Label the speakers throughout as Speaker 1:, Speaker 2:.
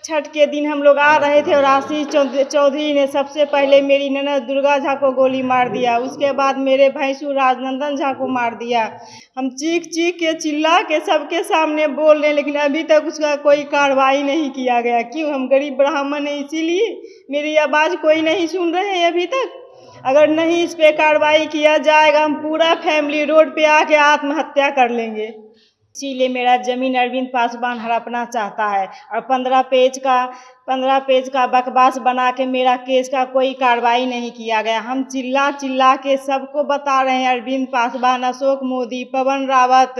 Speaker 1: छठ के दिन हम लोग आ रहे थे और आशीष चौधरी ने सबसे पहले मेरी ननद दुर्गा झा को गोली मार दिया। उसके बाद मेरे भैंसू राजनंदन झा को मार दिया। हम चीख चीख के चिल्ला के सबके सामने बोल रहे हैं, लेकिन अभी तक उसका कोई कार्रवाई नहीं किया गया। क्यों? हम गरीब ब्राह्मण हैं, इसीलिए मेरी आवाज़ कोई नहीं सुन रहे हैं अभी तक। अगर नहीं इस पे कार्रवाई किया जाएगा, हम पूरा फैमिली रोड पे आके आत्महत्या कर लेंगे। इसीलिए मेरा ज़मीन अरविंद पासवान हड़पना चाहता है और 15 पेज का बकवास बना के मेरा केस का कोई कार्रवाई नहीं किया गया। हम चिल्ला चिल्ला के सबको बता रहे हैं, अरविंद पासवान, अशोक मोदी, पवन रावत,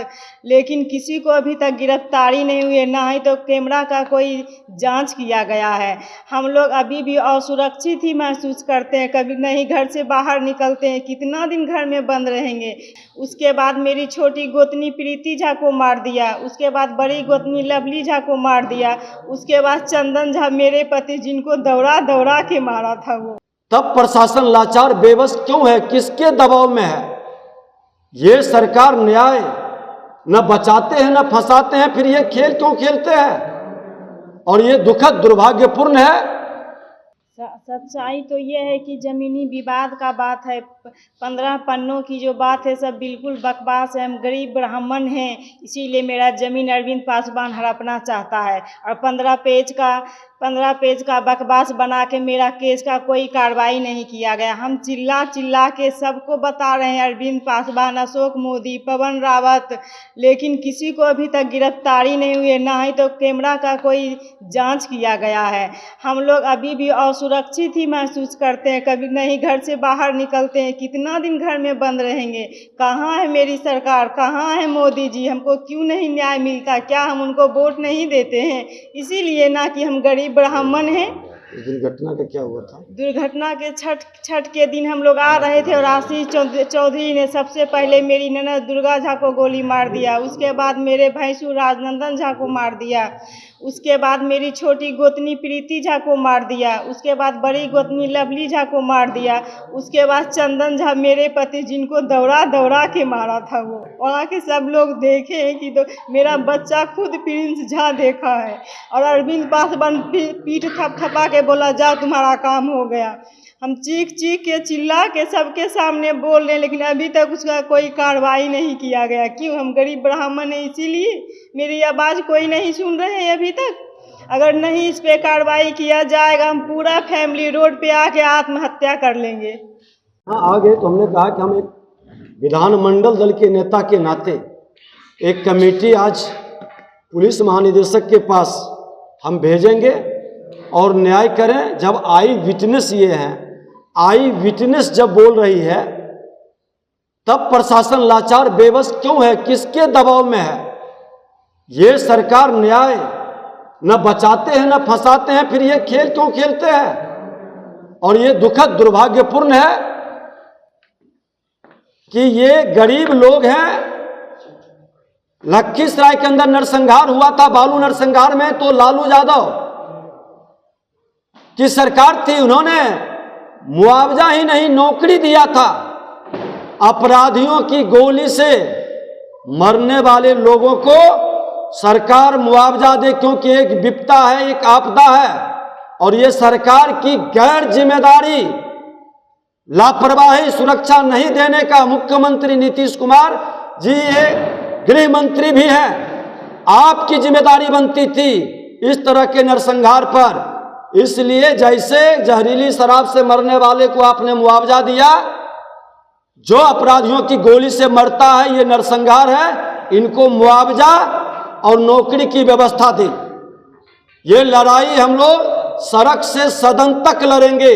Speaker 1: लेकिन किसी को अभी तक गिरफ्तारी नहीं हुई है, ना ही तो कैमरा का कोई जांच किया गया है। हम लोग अभी भी असुरक्षित ही महसूस करते हैं, कभी नहीं घर से बाहर निकलते हैं। कितना दिन घर में बंद रहेंगे? उसके बाद मेरी छोटी गोतनी प्रीति झा को मार दिया। उसके बाद बड़ी गोतनी लवली झा को मार दिया। उसके बाद चंदन झा मेरे पति, जिनको दौड़ा दौड़ा के मारा था वो।
Speaker 2: तब प्रशासन लाचार बेबस क्यों है? किसके दबाव में है? ये सरकार न्याय न बचाते हैं न फंसाते हैं, फिर ये खेल क्यों खेलते हैं? और ये दुखद दुर्भाग्यपूर्ण है।
Speaker 1: सच्चाई तो ये है कि जमीनी विवाद का बात है। 15 पन्नों की जो बात है सब बिल्कुल बकवास है। हम गरीब ब्राह्मण हैं, इसीलिए मेरा ज़मीन अरविंद पासवान हड़पना चाहता है और 15 पेज का बकवास बना के मेरा केस का कोई कार्रवाई नहीं किया गया। हम चिल्ला चिल्ला के सबको बता रहे हैं, अरविंद पासवान, अशोक मोदी, पवन रावत, लेकिन किसी को अभी तक गिरफ्तारी नहीं हुई है, ना ही तो कैमरा का कोई जांच किया गया है। हम लोग अभी भी असुरक्षित ही महसूस करते हैं, कभी नहीं घर से बाहर निकलते हैं। कितना दिन घर में बंद रहेंगे? कहाँ है मेरी सरकार? कहाँ है मोदी जी? हमको क्यों नहीं न्याय मिलता? क्या हम उनको वोट नहीं देते हैं? इसीलिए ना कि हम गरीब ब्राह्मण हैं।
Speaker 2: दुर्घटना का क्या हुआ था?
Speaker 1: दुर्घटना के छठ के दिन हम लोग आ रहे थे और आशीष चौधरी ने सबसे पहले मेरी ननद दुर्गा झा को गोली मार दिया। उसके बाद मेरे भैंसू राजनंदन झा को मार दिया। उसके बाद मेरी छोटी गोतनी प्रीति झा को मार दिया। उसके बाद बड़ी गोतनी लवली झा को मार दिया। उसके बाद चंदन झा मेरे पति, जिनको दौड़ा दौड़ा के मारा था वो। वहाँ के सब लोग देखे हैं कि मेरा बच्चा खुद प्रिंस झा देखा है और अरविंद पासवान पीठ थपथपा के बोला, जा तुम्हारा काम हो गया। हम चीख चीख के चिल्ला के सबके सामने बोल रहे हैं, लेकिन अभी तक उसका कोई कार्रवाई नहीं किया गया। क्यों? हम गरीब ब्राह्मण हैं, इसीलिए मेरी आवाज़ कोई नहीं सुन रहे हैं अभी तक। अगर नहीं इस पे कार्रवाई किया जाएगा, हम पूरा फैमिली रोड पे आके आत्महत्या कर लेंगे।
Speaker 2: हाँ, आगे तो हमने कहा कि हम एक विधानमंडल दल के नेता के नाते एक कमेटी आज पुलिस महानिदेशक के पास हम भेजेंगे और न्याय करें। जब आई विटनेस ये हैं, आई विटनेस जब बोल रही है, तब प्रशासन लाचार बेबस क्यों है? किसके दबाव में है? ये सरकार न्याय न बचाते हैं न फंसाते हैं, फिर ये खेल क्यों खेलते हैं? और ये दुखद दुर्भाग्यपूर्ण है कि ये गरीब लोग हैं। लखीसराय के अंदर नरसंहार हुआ था, बालू नरसंहार में, तो लालू यादव की सरकार थी, उन्होंने मुआवजा ही नहीं नौकरी दिया था। अपराधियों की गोली से मरने वाले लोगों को सरकार मुआवजा दे, क्योंकि एक विपदा है, एक आपदा है। और ये सरकार की गैर जिम्मेदारी, लापरवाही, सुरक्षा नहीं देने का मुख्यमंत्री नीतीश कुमार जी, ये गृह मंत्री भी हैं, आपकी जिम्मेदारी बनती थी इस तरह के नरसंहार पर। इसलिए जैसे जहरीली शराब से मरने वाले को आपने मुआवजा दिया, जो अपराधियों की गोली से मरता है, ये नरसंहार है, इनको मुआवजा और नौकरी की व्यवस्था दी। ये लड़ाई हम लोग सड़क से सदन तक लड़ेंगे।